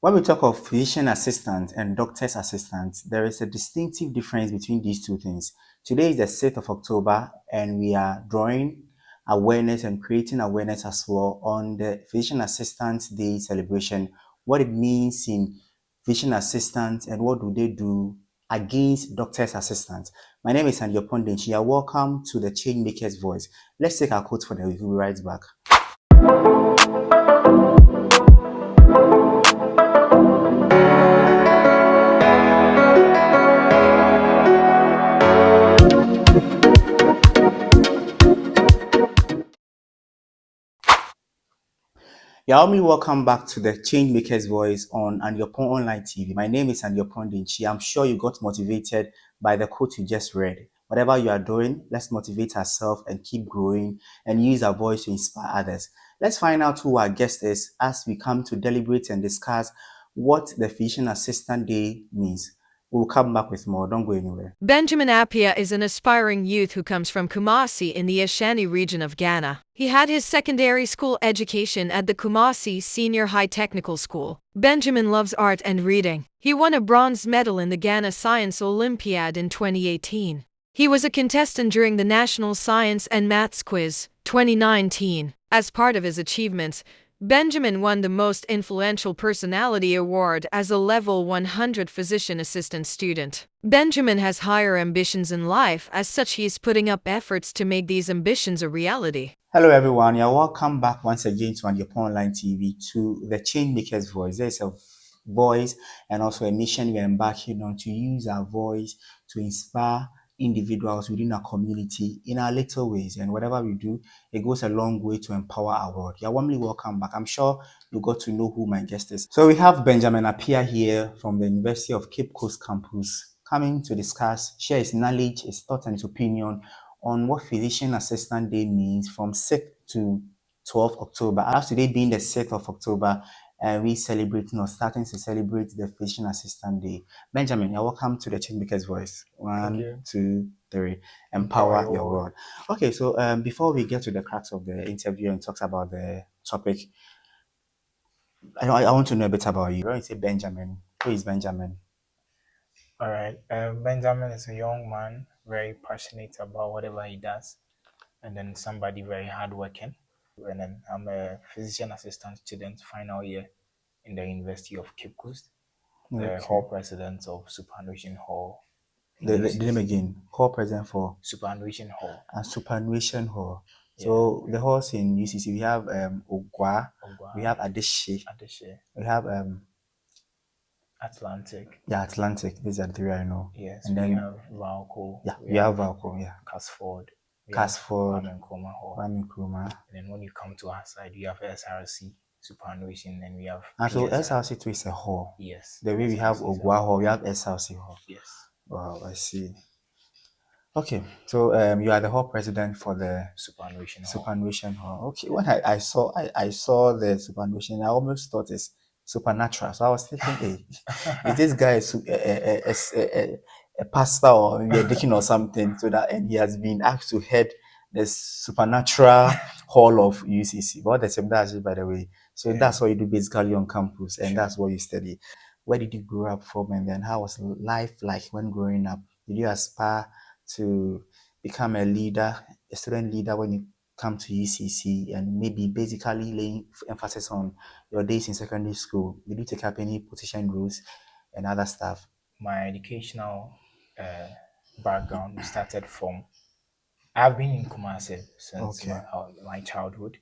When we talk of physician assistant and doctor's assistant, there is a distinctive difference between these two things. Today is the 6th of October, and we are drawing awareness and creating awareness as well on the Physician Assistant Day celebration, what it means in physician assistants and what do they do against doctor's assistants. My name is Andy Pondenchi. Welcome to the Changemaker's Voice. Let's take our quote for the week. We'll be right back. Welcome back to the Changemaker's Voice on Andiopon Online TV. My name is Andiopon Dinchi. I'm sure you got motivated by the quote you just read. Whatever you are doing, let's motivate ourselves and keep growing and use our voice to inspire others. Let's find out who our guest is as we come to deliberate and discuss what the Physician Assistant Day means. We'll come back with more. Don't go anywhere. Benjamin Appiah is an aspiring youth who comes from Kumasi in the Ashanti region of Ghana. He had his secondary school education at the Kumasi Senior High Technical School. Benjamin loves art and reading. He won a bronze medal in the Ghana Science Olympiad in 2018. He was a contestant during the National Science and Maths Quiz 2019. As part of his achievements, Benjamin won the Most Influential Personality Award as a Level 100 physician assistant student. Benjamin has higher ambitions in life. As such, he is putting up efforts to make these ambitions a reality. Hello everyone, you're welcome back once again to Andiopon Online TV to the Changemaker's Voice. There's a voice and also a mission we're embarking on to use our voice to inspire individuals within our community in our little ways, and whatever we do, it goes a long way to empower our world. You're warmly welcome back. I'm sure you got to know who my guest is. So we have Benjamin Appiah here from the University of Cape Coast campus coming to discuss, share his knowledge, his thoughts and his opinion on what Physician Assistant Day means from 6th to 12th October. As today being the 6th of October, we celebrating or starting to celebrate the Physician Assistant Day. Benjamin, you're welcome to the Changemaker's Voice. 1, 2, 3. Empower your world. Okay, so before we get to the crux of the interview and talks about the topic, I want to know a bit about you. When you say Benjamin, who is Benjamin? All right. Benjamin is a young man, very passionate about whatever he does, and then somebody very hardworking. And then I'm a physician assistant student, final year in the University of Cape Coast, the hall president of Superannuation Hall. The name again, hall president for Superannuation Hall. And Superannuation Hall. So the halls in UCC, we have Ogwa, we have Adeshe, we have Atlantic. Yeah, Atlantic. These are the three I know. Yes, and we then have Valco. Yeah, we have Valco. Yeah, Casford. Casford, Kwame Nkrumah Hall. Kwame Nkrumah. And then when you come to our side, we have SRC, Superannuation, and we have. And so SRC too is a hall. Yes. The way we have Ogwa Hall, we have SRC Hall. Yes. Wow, I see. Okay, so you are the hall president for the Superannuation Hall. Okay, when I saw the Superannuation, I almost thought it's supernatural. So I was thinking, hey, is this guy a pastor or a deacon or something? So that, and he has been asked to head the supernatural hall of UCC. But that's it, by the way. So that's what you do basically on campus, and that's what you study. Where did you grow up from, and then how was life like when growing up? Did you aspire to become a leader, a student leader when you come to UCC, and maybe basically laying emphasis on your days in secondary school? Did you take up any position roles and other stuff? My educational background started from, I've been in Kumasi since my childhood.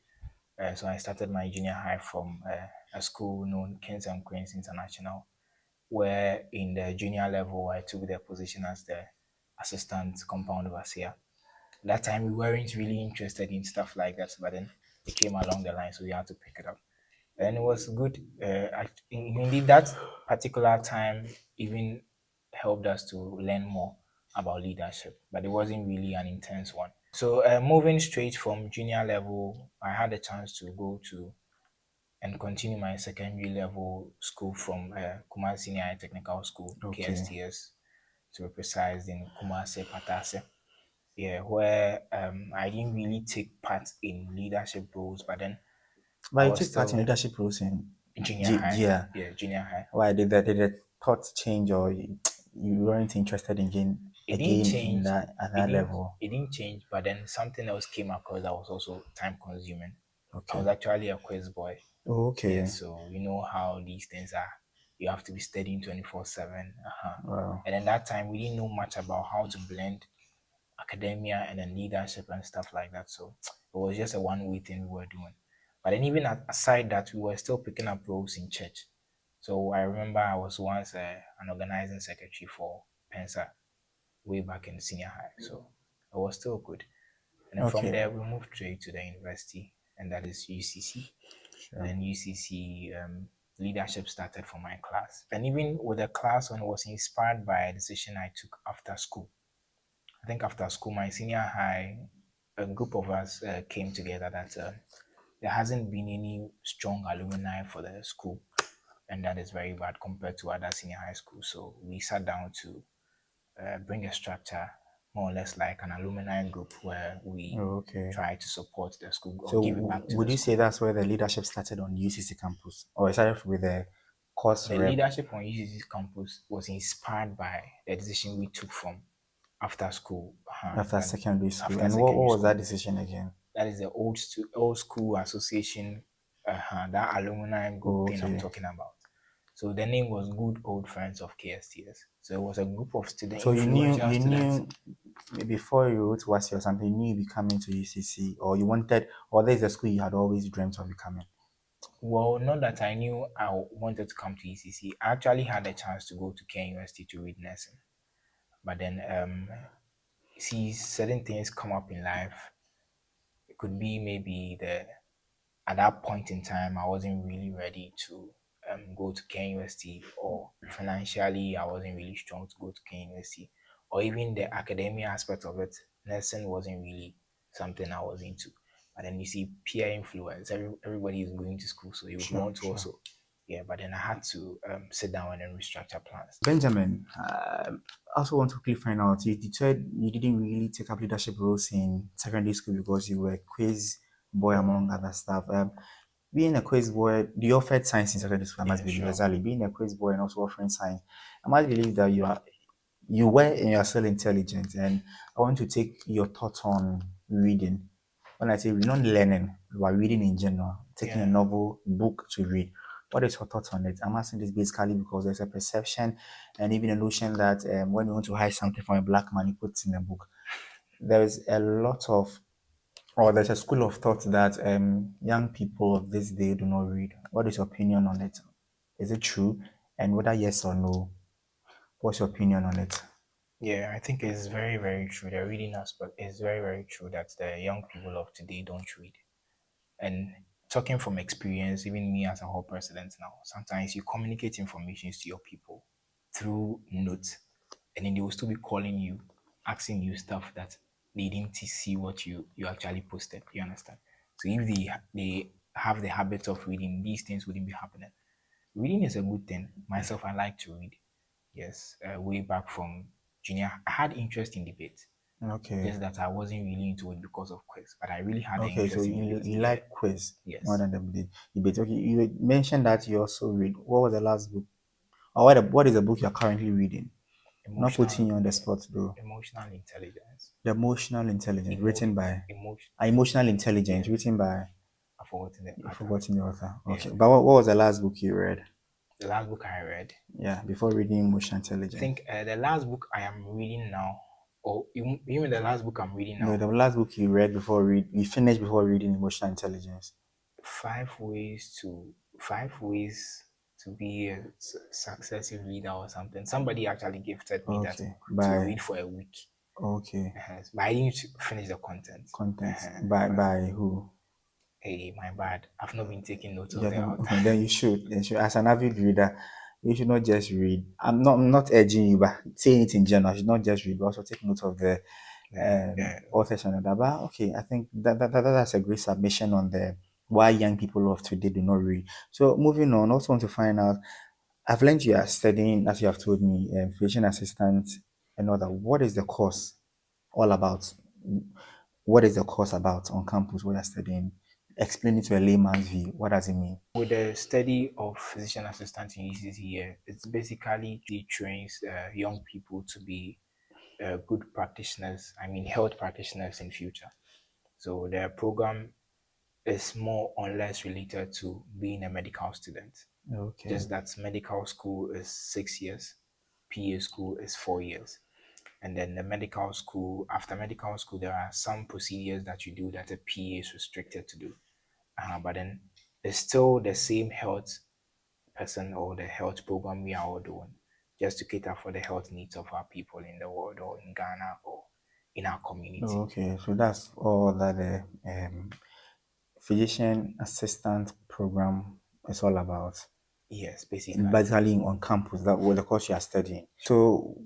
So I started my junior high from a school known Kings and Queens International, where in the junior level I took the position as the assistant compound overseer. That time we weren't really interested in stuff like that, but then it came along the line, so we had to pick it up. And it was good. Indeed, that particular time even helped us to learn more about leadership, but it wasn't really an intense one. So moving straight from junior level, I had a chance to go to and continue my secondary level school from Kumasi Senior High Technical School, KSTS, to be precise, in Kumasi Patase. Yeah, where I didn't really take part in leadership roles, but then you took part in leadership roles in Junior high. Yeah. Yeah, junior high. Why did the thoughts change, or you weren't interested in It didn't again in change. that at It that didn't. level? It didn't change. But then something else came across that was also time consuming. I Okay. was actually a quiz boy. Okay. Yeah, so you know how these things are. You have to be studying 24/7. Wow. And then that time we didn't know much about how to blend academia and then leadership and stuff like that. So it was just a one-way thing we were doing. But then even aside that, we were still picking up roles in church. So I remember I was once an organizing secretary for Pensa way back in senior high. So it was still good. And then from Okay. there, we moved straight to the university, and that is UCC. And Sure. then UCC leadership started for my class. And even with the class, when it was inspired by a decision I took after school. I think after school, my senior high, a group of us came together that there hasn't been any strong alumni for the school, and that is very bad compared to other senior high schools. So we sat down to bring a structure, more or less like an alumni group, where we Okay. try to support the school or So give it back to would the you say school. that's where the leadership started on UCC campus, or it started with the course The rep leadership on UCC campus was inspired by the decision we took from after school. after secondary school? After And what secondary was that school, decision again? that is the old school association, that alumni group thing I'm Okay. talking about. So the name was Good Old Friends of KSTS. So it was a group of student So influential you students. knew before you wrote WASI or something, you knew you becoming to UCC, or you wanted, or there's a school you had always dreamt of becoming? Well, not that I knew I wanted to come to ECC. I actually had a chance to go to Ken University to read nursing, but then see, certain things come up in life. It could be maybe the at that point in time I wasn't really ready to go to Ken University, or financially I wasn't really strong to go to Ken University, or even the academia aspect of it. Nursing wasn't really something I was into. But then you see peer influence. Everybody is going to school, so you would Sure, want to sure. also. Yeah, but then I had to sit down and then restructure plans. Benjamin, I also want to quickly find out, you said you didn't really take up leadership roles in secondary school because you were a quiz boy among other stuff. Being a quiz boy, you offered science in secondary school, I must Yeah, believe, sure. exactly. Being a quiz boy and also offering science, I must believe that you were and you are still intelligent. And I want to take your thoughts on reading. When I say we're not learning, we're reading in general, taking a Yeah. novel book to read. What is your thoughts on it? I'm asking this basically because there's a perception and even a notion that when you want to hide something from a black man, you put it in a book. There is a lot of, or there's a school of thought that young people of this day do not read. What is your opinion on it? Is it true? And whether yes or no, what's your opinion on it? Yeah, I think it's very, very true. The reading aspect is very, very true that the young people of today don't read. And talking from experience, even me as a whole president now, sometimes you communicate information to your people through notes, and then they will still be calling you, asking you stuff that they didn't see what you actually posted. You understand? So if they have the habit of reading, these things wouldn't be happening. Reading is a good thing. Myself, I like to read. Yes, way back from junior, I had interest in debate. Okay. Just that I wasn't really into it because of quiz, but I really had an Okay, so interest in you, debate. you Yeah. like quiz more Yes. than the debate. Okay, you mentioned that you also read. What was the last book? Or what is the book you're currently reading? Not putting Emotional you on the spot though. emotional intelligence. The Emotional Intelligence, written by Emotion. Emotional Intelligence, Yes. written by, I've forgotten the you've author. forgotten the author. Yeah. Okay, but what was the last book you read? The last book I read. Yeah, before reading Emotional I Intelligence. think the last book I am reading now, or even the last book I'm reading No, now, the last book you read you finished before reading Emotional Intelligence. five ways to be a successive leader or something. Somebody actually gifted me that Okay, book to by read for a week. okay, But I didn't finish the content. content Uh-huh. by who? Hey, my bad. I've not been taking notes of Yeah, the author. okay, then you should. As an avid reader, you should not just read. I'm not urging you, but saying it in general. You should not just read, but also take note of the Yeah. authors and that. But okay, I think that's a great submission on the why young people of today do not read. So moving on, also want to find out. I've learned you are studying, as you have told me, physician assistant and all that. What is the course all about? What is the course about on campus where you're studying? explain it to a layman's view. What does it mean? With the study of physician assistant in UCC here, it's basically it trains young people to be good practitioners. I mean, health practitioners in future. So their program is more or less related to being a medical student. Okay. Just that medical school is 6 years, PA school is 4 years. And then the medical school, after medical school, there are some procedures that you do that a PA is restricted to do. But then it's still the same health person or the health program we are all doing, just to cater for the health needs of our people in the world or in Ghana or in our community. Okay, so that's all that the physician assistant program is all about. Yes, basically. Basically on campus, that was the course you are studying. So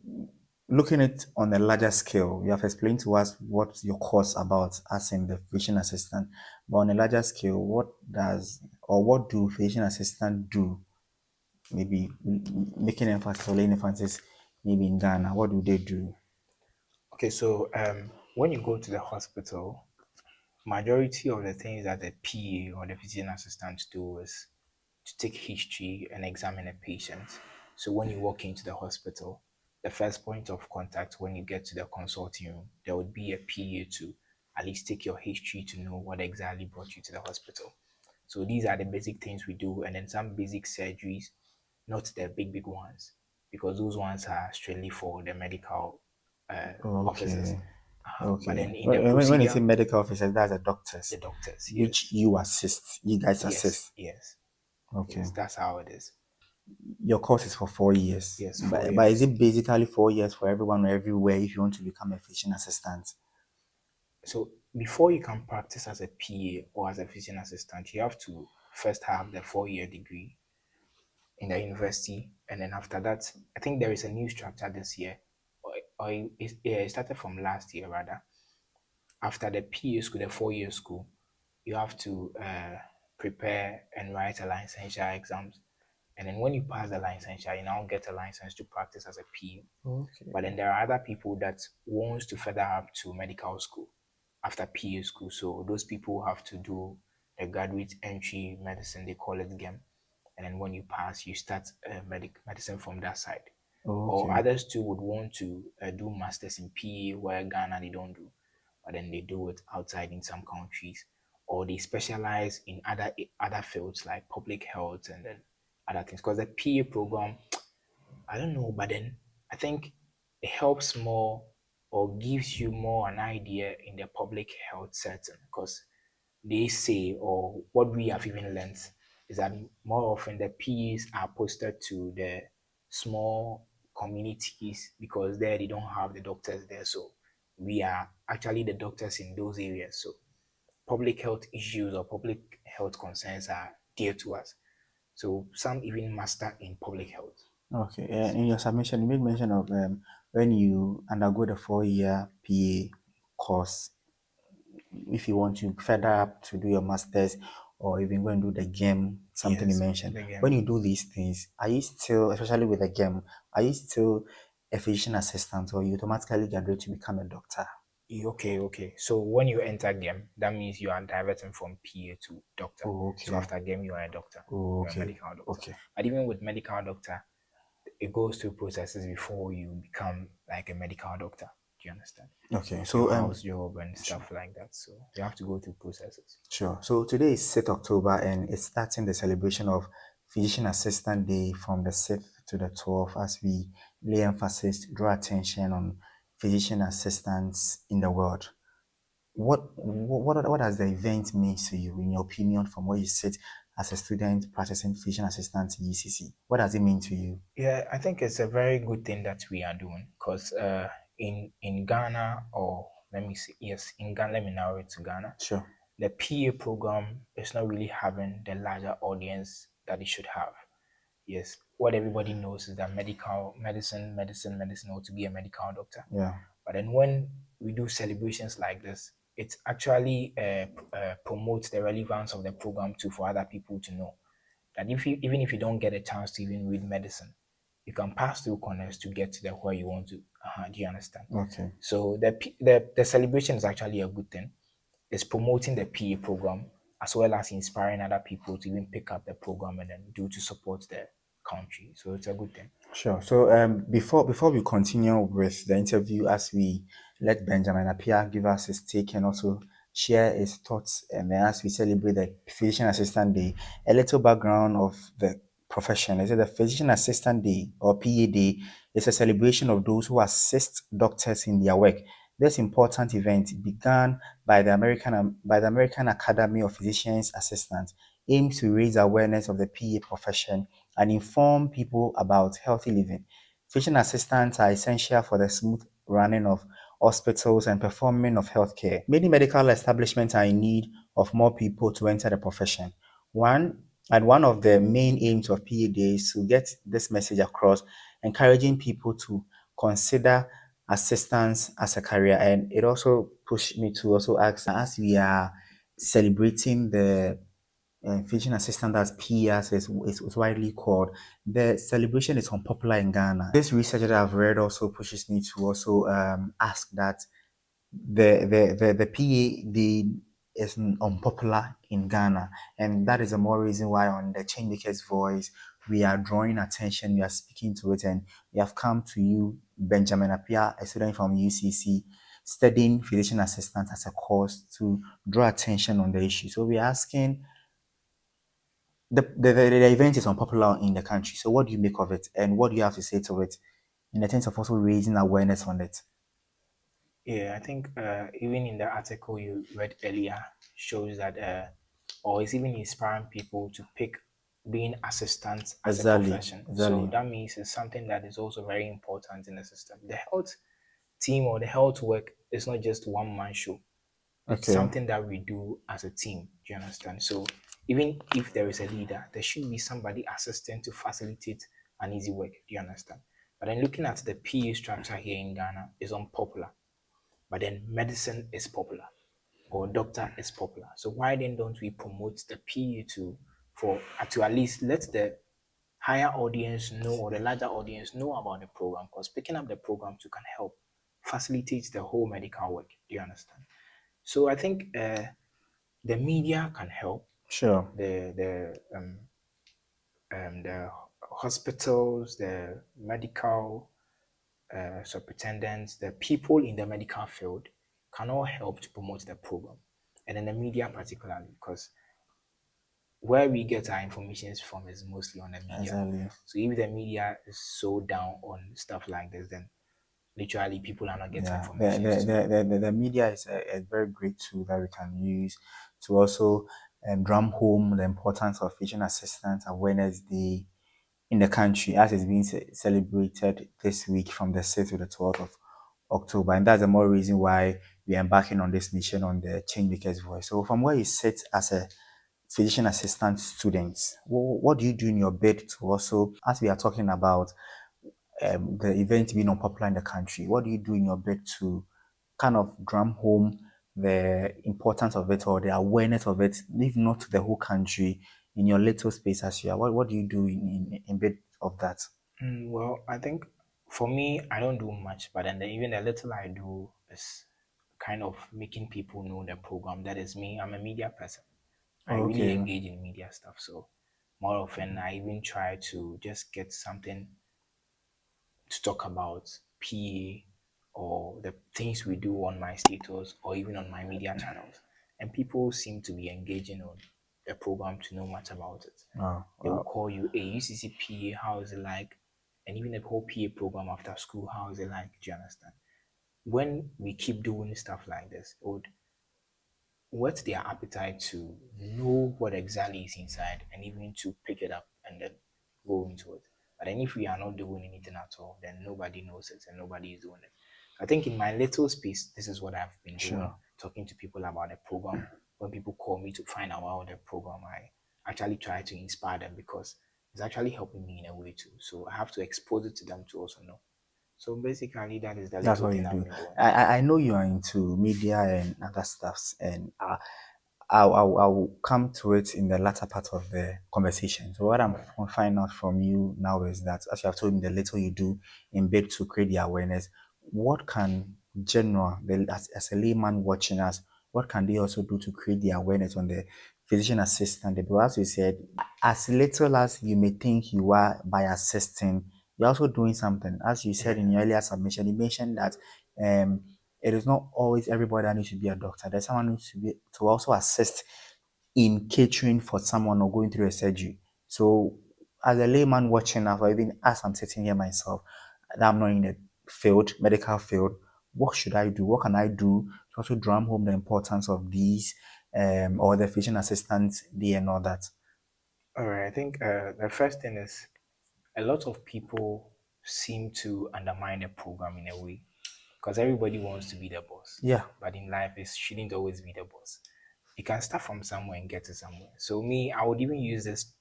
looking at on a larger scale, you have explained to us what your course about as in the physician assistant. But on a larger scale, what do physician assistant do? Maybe making emphasis or laying emphasis maybe in Ghana, what do they do? Okay, so when you go to the hospital, majority of the things that the PA or the physician assistant do is to take history and examine a patient. So when you walk into the hospital, the first point of contact when you get to the consulting room, there would be a PA to at least take your history to know what exactly brought you to the hospital. So these are the basic things we do, and then some basic surgeries, not the big ones, because those ones are strictly for the medical officers. Okay. But then Okay. in the When you say procedure, medical officers, that's the doctors, the doctors, which yes, you assist, you guys yes, assist. yes, Okay. yes, that's how it is. Your course is for 4 years. Yes, But is it basically 4 years for everyone or everywhere if you want to become a physician assistant? So before you can practice as a PA or as a physician assistant, you have to first have the 4 year degree in the university, and then after that, I think there is a new structure this year, or it started from last year rather. After the PA school, the 4 year school, you have to prepare and write a licensure exams. And then when you pass the licensure, you now get a license to practice as a PA. Okay. But then there are other people that wants to further up to medical school after PA school. So those people have to do the graduate entry medicine, they call it GEM. And then when you pass, you start medicine from that side. Or Okay. others too would want to do masters in PA where Ghana they don't do, but then they do it outside in some countries, or they specialize in other fields like public health and then other things. Because the PA program, I don't know, but then I think it helps more or gives you more an idea in the public health setting, because they say, or what we have even learned, is that more often the PAs are posted to the small communities because there they don't have the doctors there. So we are actually the doctors in those areas. So public health issues or public health concerns are dear to us. So some even master in public health. Okay. In your submission, you made mention of when you undergo the 4 year PA course, if you want to further up to do your masters or even go and do the game, something you Yes, mentioned. the game. When you do these things, are you still, especially with the game, are you still a physician assistant or you automatically graduate to become a doctor? Okay. So when you enter game, that means you are diverting from PA to doctor. Oh, okay. So after game, you are a doctor. Oh, You're okay. a medical doctor. Okay. But even with medical doctor, it goes through processes before you become like a medical doctor. Do you understand? Okay. So house job and stuff like that. So you have to go through processes. Sure. So today is 6th October and it's starting the celebration of Physician Assistant Day from the 6th to the 12th as we lay emphasis, draw attention on physician assistants in the world. What does the event mean to you, in your opinion, from where you sit as a student practicing physician assistant in UCC? What does it mean to you? Yeah, I think it's a very good thing that we are doing, because in Ghana, or let me see, yes, in Ghana, let me narrow it to Ghana. Sure. The PA program is not really having the larger audience that it should have. Yes, what everybody knows is that medicine, or to be a medical doctor. Yeah. But then when we do celebrations like this, it actually promotes the relevance of the program too, for other people to know that even if you don't get a chance to even read medicine, you can pass through corners to get to the where you want to. Do you understand? Okay. So the celebration is actually a good thing. It's promoting the PA program, as well as inspiring other people to even pick up the program and then do to support the country. So it's a good thing. Sure. So before we continue with the interview, as we let Benjamin Appiah give us his take and also share his thoughts, and then as we celebrate the Physician Assistant Day, a little background of the profession. Is it the Physician Assistant Day or PA Day? It's a celebration of those who assist doctors in their work. This important event began by the American Academy of Physicians Assistants, aims to raise awareness of the PA profession and inform people about healthy living. Physician assistants are essential for the smooth running of hospitals and performing of healthcare. Many medical establishments are in need of more people to enter the profession. One of the main aims of PA is to get this message across, encouraging people to consider assistance as a career. And it also pushed me to also ask, as we are celebrating the physician assistant as PAs is widely called. The celebration is unpopular in Ghana. This research that I've read also pushes me to also ask that the PA is unpopular in Ghana, and that is the more reason why on the Changemakers Voice we are drawing attention, we are speaking to it, and we have come to you, Benjamin Appiah, a student from UCC, studying physician assistant as a course to draw attention on the issue. So we are asking the event is unpopular in the country. So what do you make of it, and what do you have to say to it, in the sense of also raising awareness on it? Yeah, I think even in the article you read earlier shows that, or it's even inspiring people to pick being assistants as a Exactly, profession. So exactly. that means it's something that is also very important in the system. The health team or the health work is not just one man show. It's Okay, something that we do as a team. Do you understand? So even if there is a leader, there should be somebody assistant to facilitate an easy work. Do you understand? But then looking at the PA structure here in Ghana is unpopular. But then medicine is popular or doctor is popular. So why then don't we promote the PA to at least let the higher audience know or the larger audience know about the program? Because picking up the program too can help facilitate the whole medical work. Do you understand? So I think the media can help. sure. The hospitals, the medical superintendents, the people in the medical field can all help to promote the program, and then the media particularly, because where we get our information from is mostly on the media. Exactly. So if the media is so down on stuff like this, then literally people are not getting Yeah, information. So the media is a very great tool that we can use to also drum home the importance of physician assistant awareness day in the country, as it's being celebrated this week from the 6th to the 12th of October. And that's the more reason why we are embarking on this mission on the Changemakers Voice. So from where you sit as a physician assistant student, what do you do in your bid to also, as we are talking about the event being unpopular in the country, what do you do in your bid to kind of drum home the importance of it or the awareness of it, if not to the whole country, in your little space as you are? What do you do in bit of that? well, I think for me, I don't do much, but then even the little I do is kind of making people know the program. That is me. I'm a media person. I really Okay, engage in media stuff. So more often, I even try to just get something to talk about PA or the things we do on my status or even on my media channels. And people seem to be engaging on the program to know much about it. wow, They will wow. call you, a UCC PA, how is it like? And even the whole PA program after school, how is it like? Do you understand? When we keep doing stuff like this, it would whet their appetite to know what exactly is inside and even to pick it up and then go into it. But then if we are not doing anything at all, then nobody knows it and nobody is doing it. I think in my little space, this is what I've been doing, Sure. talking to people about the program. When people call me to find out about the program, I actually try to inspire them because it's actually helping me in a way too. So I have to expose it to them to also know. So basically, that is the That's little what thing you I've do. been doing. I know you are into media and other stuffs, and I'll come to it in the latter part of the conversation. So what I'm finding out from you now is that, as you have told me, the little you do in bid to create the awareness, what can as a layman watching us, what can they also do to create the awareness on the physician assistant, but as you said, as little as you may think you are by assisting, you're also doing something. As you said in your earlier submission, you mentioned that um, it is not always everybody that needs to be a doctor. There's someone who needs to be to also assist in catering for someone or going through a surgery. So, as a layman watching us, or even as I'm sitting here myself, that I'm not in the field, medical field, what should I do? What can I do to also drum home the importance of these, or the physician assistant day and all that? All right, I think the first thing is a lot of people seem to undermine the program in a way because everybody wants to be the boss. Yeah. But in life, it shouldn't always be the boss. You can start from somewhere and get to somewhere. So me, I would even use this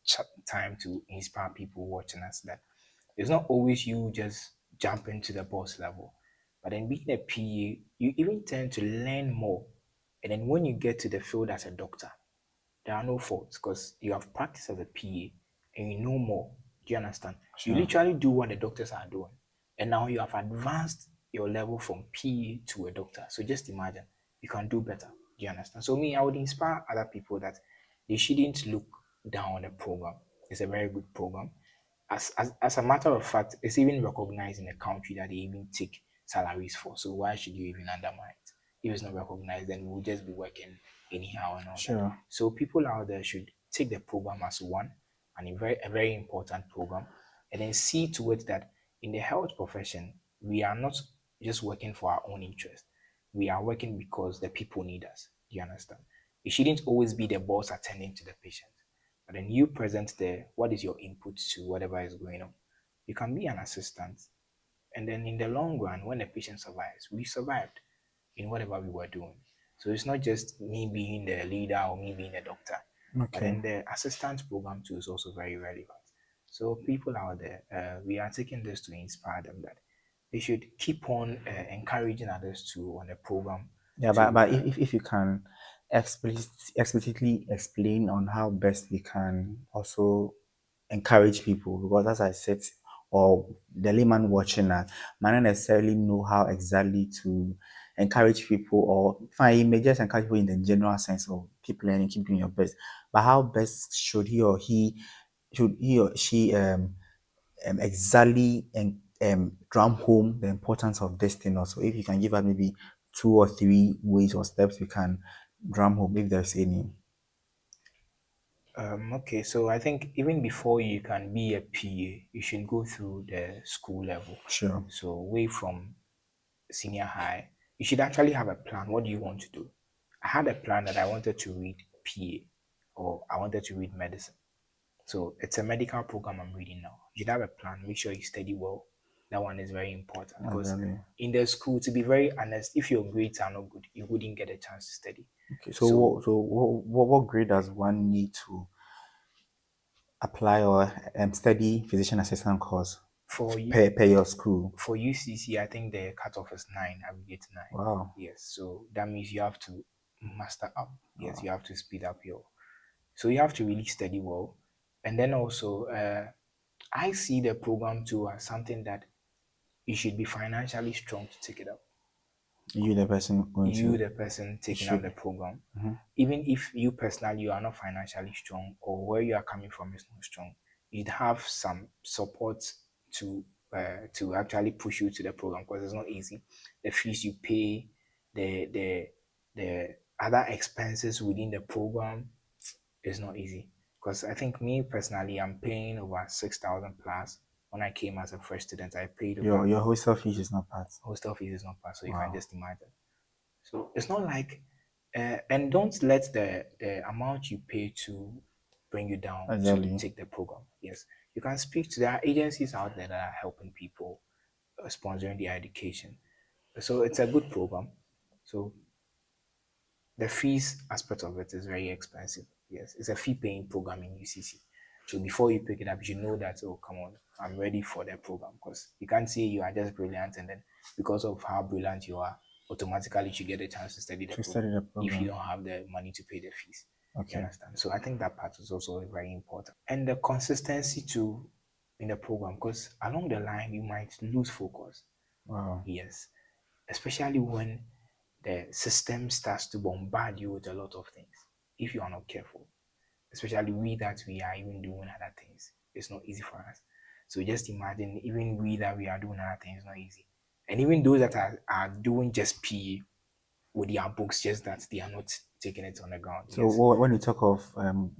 time to inspire people watching us that it's not always you just jumping to the boss level. But then being a PA, you even tend to learn more. And then when you get to the field as a doctor, there are no faults because you have practiced as a PA and you know more. Do you understand? You Sure. literally do what the doctors are doing. And now you have advanced your level from PA to a doctor. So just imagine you can do better. Do you understand? So me, I would inspire other people that they shouldn't look down on the program. It's a very good program. As a matter of fact, it's even recognized in the country that they even take salaries for. So why should you even undermine it? If it's not recognized, then we'll just be working anyhow and all that. Sure. So people out there should take the program as one and a very important program, and then see to it that in the health profession, we are not just working for our own interest. We are working because the people need us. Do you understand? It shouldn't always be the boss attending to the patient. But then you present there, what is your input to whatever is going on? You can be an assistant. And then in the long run, when the patient survives, we survived in whatever we were doing. So it's not just me being the leader or me being the doctor, but Okay. then the assistance program too is also very relevant. So people out there, we are taking this to inspire them that they should keep on encouraging others to on the program. Yeah, To but if you can explicitly explain on how best we can also encourage people, because as I said, or the layman watching that might not necessarily know how exactly to encourage people, or fine, you may just encourage people in the general sense of keep learning, keep doing your best. But how best should he or she exactly and drum home the importance of this thing also? If you can give us maybe 2 or 3 ways or steps we can drum home, if there's any. Okay, so I think even before you can be a PA, you should go through the school level. Sure. So away from senior high, you should actually have a plan. What do you want to do? I had a plan that I wanted to read PA or I wanted to read medicine. So it's a medical program I'm reading now. You should have a plan. Make sure you study well. That one is very important because Exactly. in the school, to be very honest, if your grades are not good, you wouldn't get a chance to study. Okay. So So what grade does one need to apply or study physician assistant course for you, per your school? for UCC, I think the cutoff is 9. I will get 9. Wow. Yes, so that means you have to master up. Yes, you have to speed up your. So you have to really study well, and then also, I see the program too as something that you should be financially strong to take it up. You the person going You, to the person you taking up should. the program, Mhm. even if you personally you are not financially strong or where you are coming from is not strong, you'd have some support to actually push you to the program because it's not easy. The fees you pay, the the other expenses within the program is not easy. Because I think me personally, I'm paying over 6,000 plus. When I came as a fresh student, I paid over Your hostel fees is not part. hostel fees is not part, so you can Wow. just imagine. So it's not like, and don't let the amount you pay to bring you down to Exactly. take the program. Yes, you can speak to there are agencies out there that are helping people, sponsoring their education. So it's a good program. So the fees aspect of it is very expensive. Yes, it's a fee paying program in UCC. So before you pick it up, you know that, oh, come on, I'm ready for the program because you can't say you are just brilliant and then because of how brilliant you are, automatically you get a chance to study the To program study the if you program. don't have the money to pay the fees. You Okay. understand? So I think that part is also very important. And the consistency too in the program because along the line you might lose focus. Wow. Yes, especially when the system starts to bombard you with a lot of things if you are not careful. especially we that we are even doing other things. It's not easy for us. So just imagine, even we that we are doing other things, not easy. And even those that are doing just PE with their books, just that they are not taking it on the ground. So Yes. when you talk of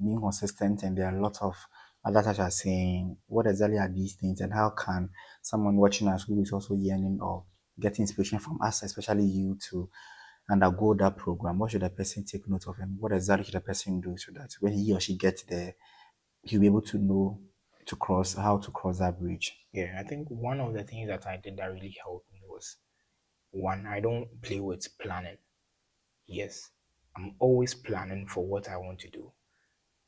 being consistent, and there are a lot of others that are saying, what exactly are these things, and how can someone watching us who is also yearning or getting inspiration from us, especially you, to undergo that program? What should a person take note of, and what exactly should a person do so that when he or she gets there, he'll be able to know how to cross that bridge? Yeah, I think one of the things that I did that really helped me was, one, I don't play with planning. Yes, I'm always planning for what I want to do.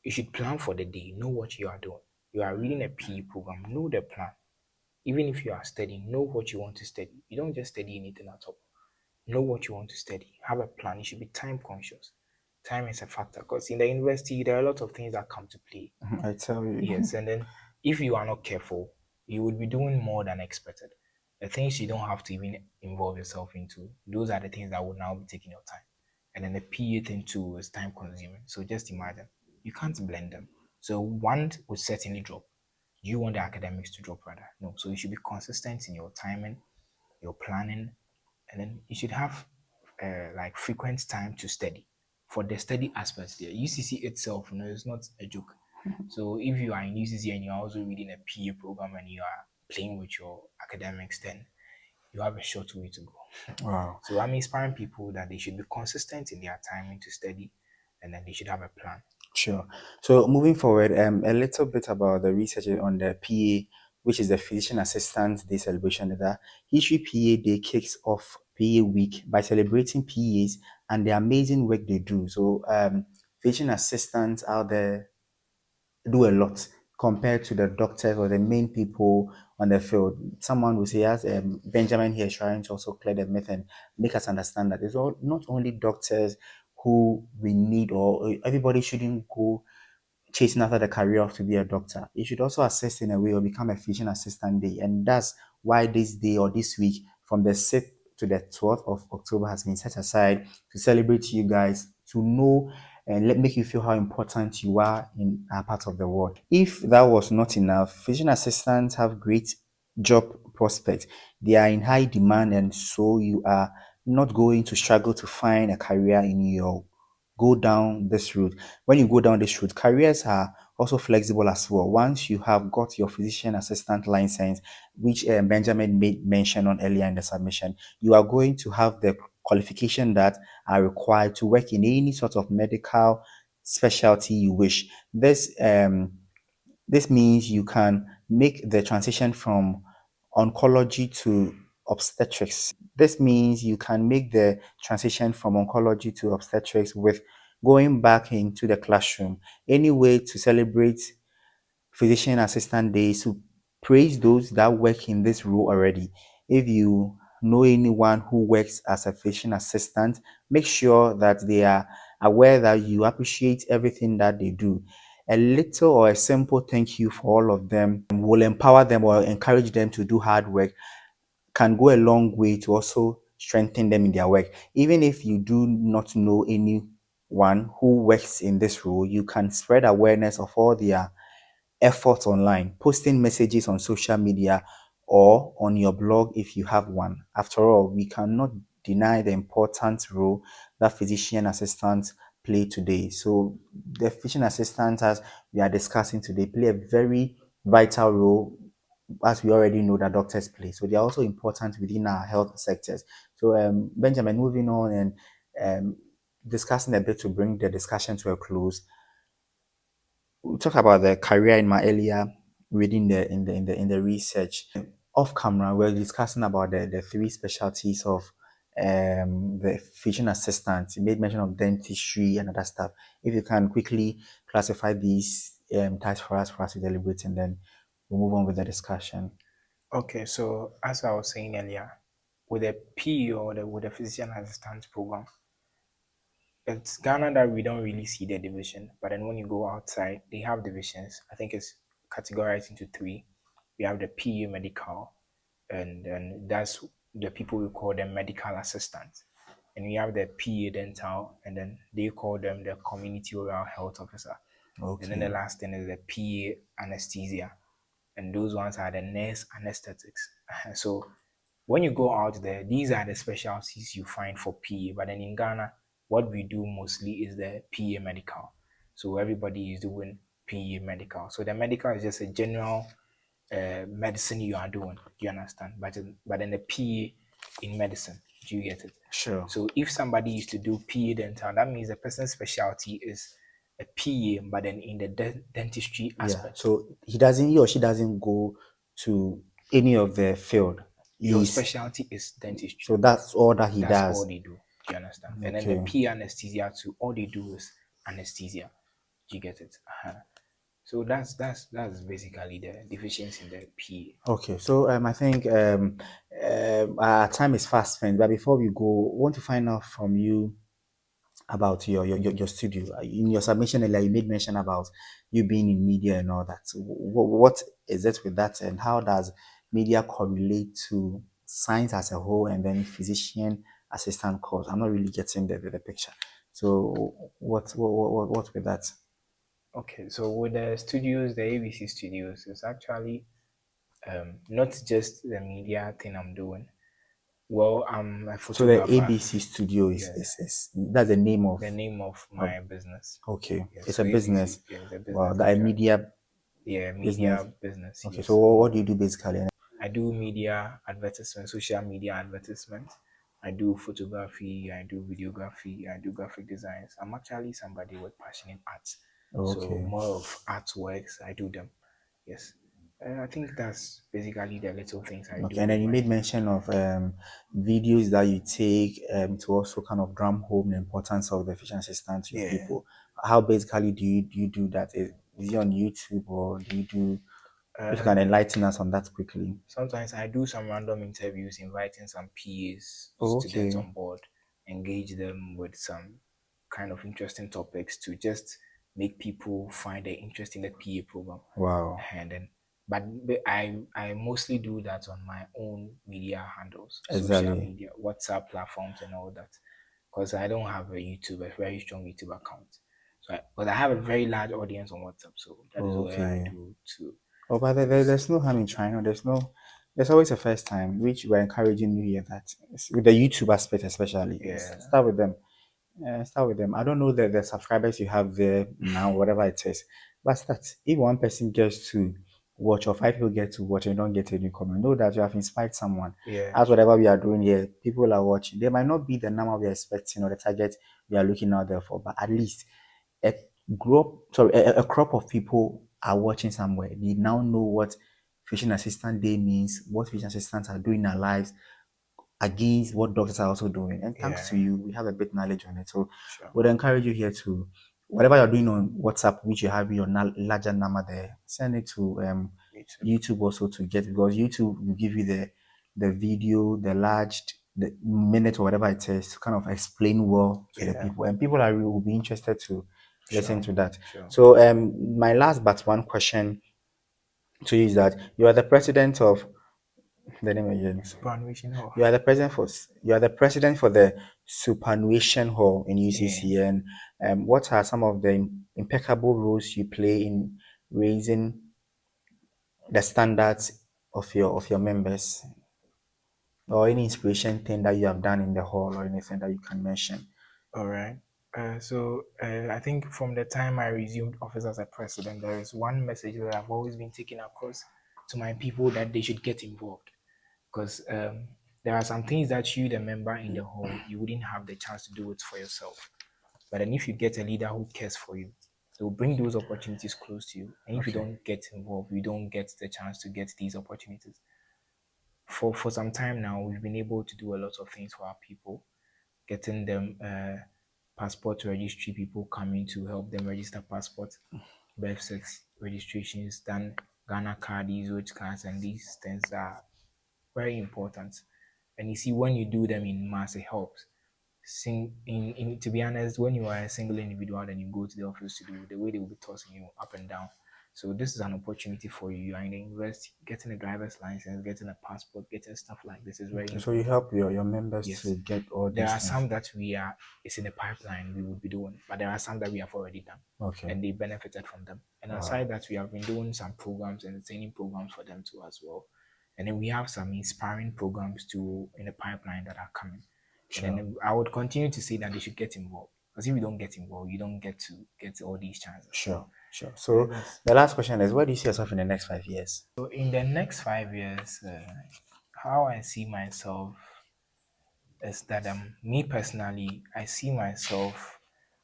You should plan for the day, know what you are doing. You are reading a PE program, know the plan. Even if you are studying, know what you want to study. You don't just study anything at all. Know what you want to study. Have a plan. You should be time conscious. Time is a factor because in the university, there are a lot of things that come to play. I tell you. Yes, and then if you are not careful, you will be doing more than expected. The things you don't have to even involve yourself into, those are the things that will now be taking your time. And then the PA thing too is time consuming. So just imagine, you can't blend them. So one will certainly drop. You want the academics to drop rather? No. So you should be consistent in your timing, your planning, and then you should have like frequent time to study. For the study aspect there, UCC itself, is not a joke. So if you are in UCC and you're also reading a PA program and you are playing with your academics, then you have a short way to go. Wow. So I'm inspiring people that they should be consistent in their timing to study, and then they should have a plan. Sure. So moving forward, a little bit about the research on the PA, which is the Physician Assistant Day celebration. The History PA Day kicks off PA Week by celebrating PAs and the amazing work they do. So, physician assistants out there do a lot compared to the doctors or the main people on the field. Someone will say, as Benjamin here is trying to also clear the myth and make us understand that not only doctors who we need, or everybody shouldn't go chasing after the career of to be a doctor. You should also assist in a way or become a physician assistant day. And that's why this day or this week from the 6th to the 12th of October has been set aside to celebrate you guys, to know and make you feel how important you are in our part of the world. If that was not enough, physician assistants have great job prospects. They are in high demand, and so you are not going to struggle to find a career in your go down this route. When you go down this route, careers are also flexible as well. Once you have got your physician assistant license, which Benjamin made mention on earlier in the submission, you are going to have the qualification that are required to work in any sort of medical specialty you wish. This means you can make the transition from oncology to obstetrics. This means you can make the transition from oncology to obstetrics with going back into the classroom. Any way to celebrate physician assistant days, to praise those that work in this role already. If you know anyone who works as a physician assistant, make sure that they are aware that you appreciate everything that they do. A little or a simple thank you for all of them will empower them or encourage them to do hard work, can go a long way to also strengthen them in their work. Even if you do not know anyone who works in this role, you can spread awareness of all their efforts online, posting messages on social media or on your blog if you have one. After all, we cannot deny the important role that physician assistants play today. So the physician assistants, as we are discussing today, play a very vital role, as we already know that doctors play. So they are also important within our health sectors. So Benjamin, moving on and um, discussing a bit to bring the discussion to a close, we talk about the career in my earlier reading the research. Off camera, we're discussing about the three specialties of the physician assistant. You made mention of dentistry and other stuff. If you can quickly classify these types for us to deliberate, and then we'll move on with the discussion. Okay, so as I was saying earlier, with the PE or with the physician assistant program, it's Ghana that we don't really see the division, but then when you go outside, they have divisions. I think it's categorized into three. We have the PE medical, and then that's the people we call them medical assistants. And we have the PE dental, and then they call them the community oral health officer. And then the Okay. last thing is the PA anesthesia, and those ones are the nurse anesthetics. So when you go out there, these are the specialties you find for PA. But then in Ghana, what we do mostly is the PA medical. So everybody is doing PA medical. So the medical is just a general medicine you are doing. Do you understand? But then the PA in medicine, do you get it? Sure. So if somebody used to do PA dental, that means the person's specialty is a PA, but then in the dentistry Yeah. aspect. So he or she doesn't go to any of the field. Your He's specialty is dentistry. so that's all that he That's all does. they do. Do you understand? And then the Okay. P anesthesia too. All they do is anesthesia. Do you get it? So that's basically the deficiency in the P. Okay. So I think our time is fast spent, but before we go, I want to find out from you about your studio. In your submission earlier, you made mention about you being in media and all that. So what is it with that, and how does media correlate to science as a whole, and then physician assistant course? I'm not really getting the picture. So what with that? Okay, so with the studios, the ABC studios, it's actually not just the media thing I'm doing. Well, I'm a So the photographer. ABC studio Yeah, is that's the name the name of of my business. okay. Yeah, It's so a ABC, business. yeah, it's a Wow, business that a actually. media Yeah, business. media business. Okay, so Yes. what do you do basically? I do media advertisement, social media advertisement. I do photography, I do videography, I do graphic designs. I'm actually somebody with passion in arts. So Okay. more of artworks, I do them. Yes. I think that's basically the little things I do Okay, and then with you my made mention of videos that you take to also kind of drum home the importance of the physician assistant to your yeah. people. How basically do you do that? Is it on YouTube or do you do? If you Uh, can enlighten us on that quickly. Sometimes I do some random interviews, inviting some PAs, Oh, students okay. on board, engage them with some kind of interesting topics to just make people find it interesting the PA program. Wow. And then, but I mostly do that on my own media handles, social Exactly. media, WhatsApp platforms, and all that, because I don't have a very strong YouTube account. But I have a very large audience on WhatsApp, so that is Oh, where I okay. do to Oh, but post. there's no harm in trying. No, there's always a first time, which we're encouraging you here that with the YouTube aspect especially, Yeah, start with them. Start with them. I don't know the subscribers you have there now, whatever it is, but start. If one person gets to watch or five people get to watch and you don't get any comment, know that you have inspired someone. yeah, As whatever we are doing here, people are watching. They might not be the number we are expecting or the target we are looking out there for, but at least a a crop of people are watching somewhere. They now know what physician assistant day means, what physician assistants are doing in their lives, against what doctors are also doing. And thanks yeah, to you, we have a bit knowledge on it. So sure. would encourage you here to whatever you're doing on WhatsApp, which you have your larger number there, send it to YouTube. YouTube also to get because YouTube will give you the video, the minute or whatever it is to kind of explain well to the Yeah, people, and people will be interested to listen sure, to that. sure. So my last but one question to you is that you are the president of the name again. Superannuation hall. You are the president for the superannuation hall in Yeah. UCC, and what are some of the impeccable roles you play in raising the standards of your members, or any inspiration thing that you have done in the hall, or anything that you can mention? All right. I think from the time I resumed office as a president, there is one message that I've always been taking across to my people that they should get involved because there are some things that you, the member in the hall, you wouldn't have the chance to do it for yourself. But then if you get a leader who cares for you, they'll bring those opportunities close to you. And if you Okay. don't get involved, you don't get the chance to get these opportunities. For some time now, we've been able to do a lot of things for our people, getting them passport registry, people coming to help them register passports, birth certs registrations, then Ghana card, which cards, and these things are very important. And you see, when you do them in mass, it helps. To be honest, when you are a single individual and you go to the office to do the way they will be tossing you up and down. So this is an opportunity for you. You are in the university, getting a driver's license, getting a passport, getting stuff like this is very Okay, so important. you help your members Yes. to get all There these are things. some that it's in the pipeline we will be doing, but there are some that we have already done. Okay. And they benefited from them. And aside that, we have been doing some programs and training programs for them too as well. And then we have some inspiring programs too in the pipeline that are coming. Sure. And then I would continue to say that they should get involved. Because if you don't get involved, you don't get to get all these chances. Sure. So the last question is, where do you see yourself in the next 5 years? So in the next 5 years, how I see myself is that me personally, I see myself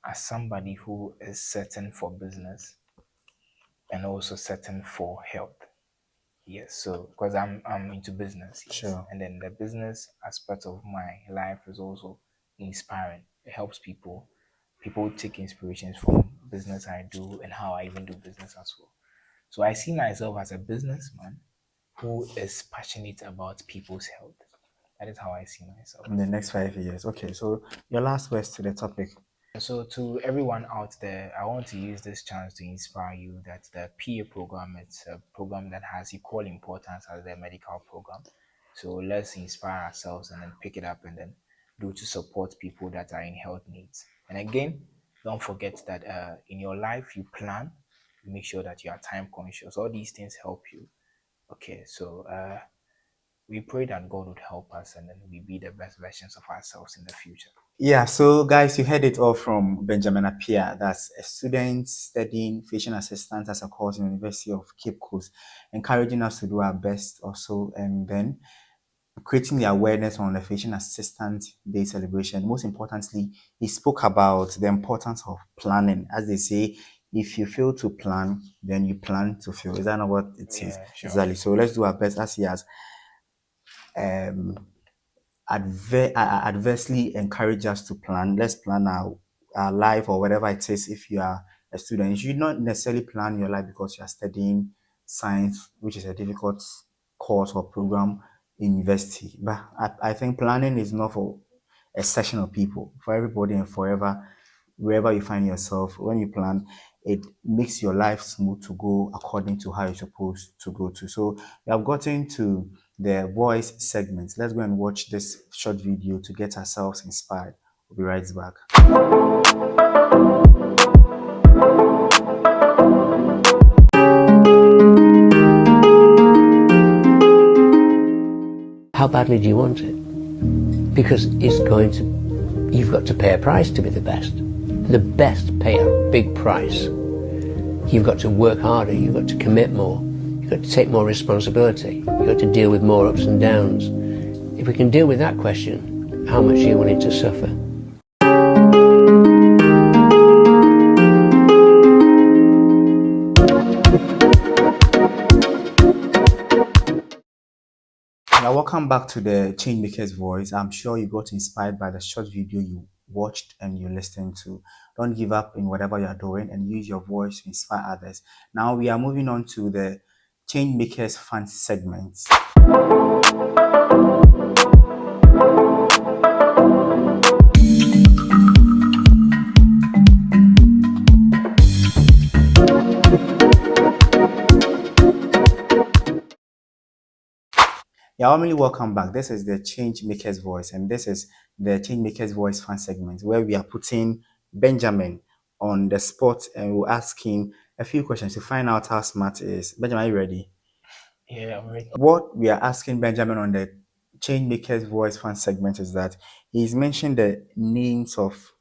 as somebody who is certain for business and also certain for health. Yes, so because I'm into business, yes. Sure. And then the business aspect of my life is also inspiring. It helps people. People take inspirations from business I do and how I even do business as well. So I see myself as a businessman who is passionate about people's health. That is how I see myself. In the next 5 years. Okay, so your last words to the topic. So to everyone out there, I want to use this chance to inspire you that the PA program, it's a program that has equal importance as the medical program. So let's inspire ourselves and then pick it up and then do to support people that are in health needs. And again, don't forget that in your life, you plan, you make sure that you are time conscious. All these things help you. Okay, so we pray that God would help us and then we be the best versions of ourselves in the future. Yeah, so guys, you heard it all from Benjamin Appiah. That's a student studying physician assistant as a course in the University of Cape Coast, encouraging us to do our best also, and then creating the awareness on the physician assistant day celebration. Most importantly, he spoke about the importance of planning. As they say, if you fail to plan, then you plan to fail. Is that not what it is? Sure. Exactly. So let's do our best, as he has adversely encourage us to plan. Let's plan our life or whatever it is. If you are a student, you should not necessarily plan your life because you are studying science, which is a difficult course or program in university. But I think planning is not for a section of people, for everybody and forever. Wherever you find yourself, when you plan, it makes your life smooth to go according to how you're supposed to go to. So we have gotten to the voice segments. Let's go and watch this short video to get ourselves inspired. We'll be right back. How badly do you want it? Because you've got to pay a price to be the best. The best pay a big price. You've got to work harder, you've got to commit more, you've got to take more responsibility, you've got to deal with more ups and downs. If we can deal with that question, how much are you willing to suffer? Now, welcome back to the Changemaker's Voice. I'm sure you got inspired by the short video you watched and you listened to. Don't give up in whatever you're doing and use your voice to inspire others. Now we are moving on to the Changemakers Fun segment. Yeah, warmly welcome back. This is the Changemakers Voice, and this is the Changemakers Voice fan segment where we are putting Benjamin on the spot and we'll ask him a few questions to find out how smart he is. Benjamin, are you ready? Yeah, I'm ready. What we are asking Benjamin on the Changemakers Voice fan segment is that he's mentioned the names of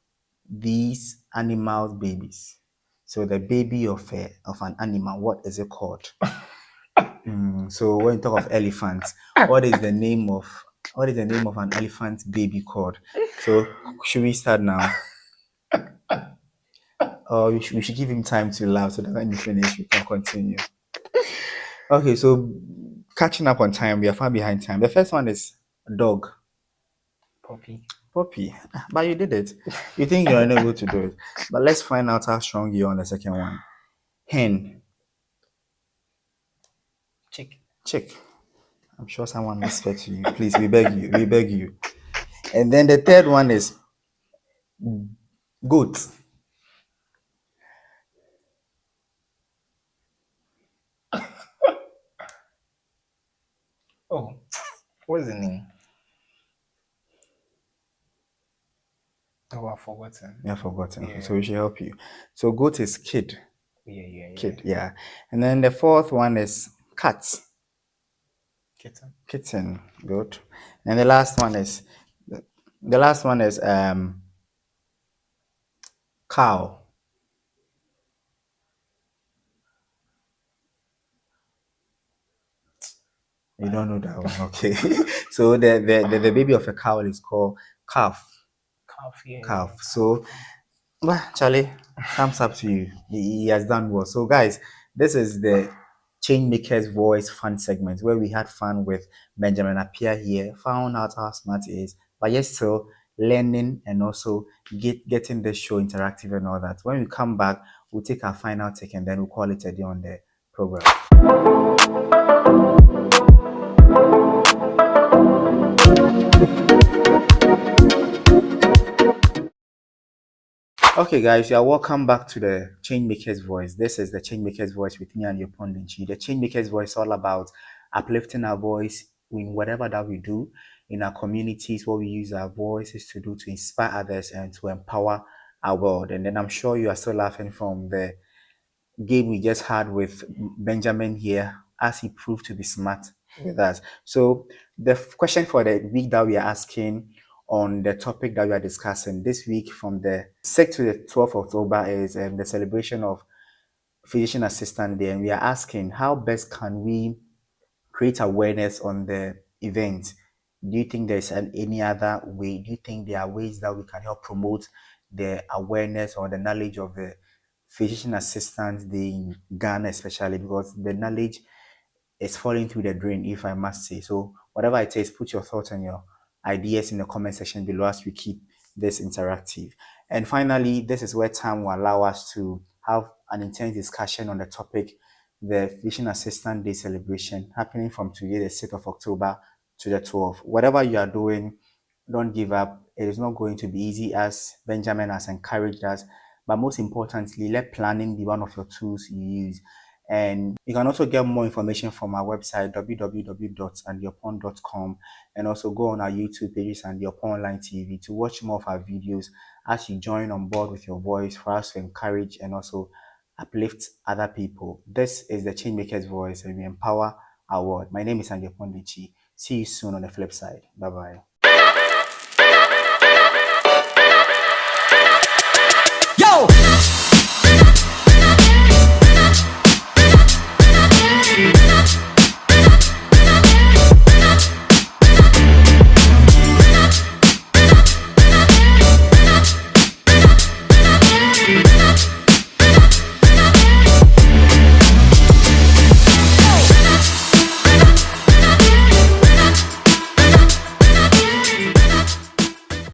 these animals' babies. So the baby of an animal, what is it called? So when you talk of elephants, what is the name of an elephant baby called? So should we start now? Or we should give him time to laugh so that when you finish we can continue. Okay, so catching up on time, we are far behind time. The first one is dog. Puppy. But you did it. You think you're unable to do it. But let's find out how strong you are on the second one. Hen. Chick. I'm sure someone whispered to you. Please, we beg you. And then the third one is goat. Oh, what's the name? Oh, I've forgotten. You've forgotten. Okay, so Yeah, we should help you. So goat is kid. yeah. Kid, yeah. And then the fourth one is cat. Kitten. Kitten. Good. And the last one is cow. You don't know that one, okay? So the baby of a cow is called calf. Calf, yeah. Calf. So, well, Charlie, thumbs up to you. He has done well. So, guys, this is the Change Maker's Voice fun segment where we had fun with Benjamin Appiah here, found out how smart he is, but yet still learning and also getting the show interactive and all that. When we come back, we'll take our final take and then we'll call it a day on the program. Okay, guys, you are welcome back to the Change Maker's Voice. This is the Change Maker's Voice with me and your Pondinchi. The Change Maker's Voice is all about uplifting our voice in whatever that we do in our communities, what we use our voices to do to inspire others and to empower our world. And then I'm sure you are still laughing from the game we just had with Benjamin here as he proved to be smart with us. So the question for the week that we are asking on the topic that we are discussing this week from the 6th to the 12th of October is the celebration of Physician Assistant Day, and we are asking how best can we create awareness on the event. Do you think there's any other way? Do you think there are ways that we can help promote the awareness or the knowledge of the physician assistants in Ghana, especially because the knowledge is falling through the drain, if I must say. So, whatever it is, put your thoughts and your ideas in the comment section below as we keep this interactive. And finally, this is where time will allow us to have an intense discussion on the topic, the Physician Assistant Day celebration happening from today, the 6th of October to the 12th. Whatever you are doing, don't give up. It is not going to be easy, as Benjamin has encouraged us. But most importantly, let planning be one of your tools you use. And you can also get more information from our website, www.andiopon.com, and also go on our YouTube pages and Andiopon Online TV to watch more of our videos as you join on board with your voice for us to encourage and also uplift other people. This is the Changemaker's Voice, and we empower our world. My name is Andiopon Dichi. See you soon on the flip side. Bye-bye.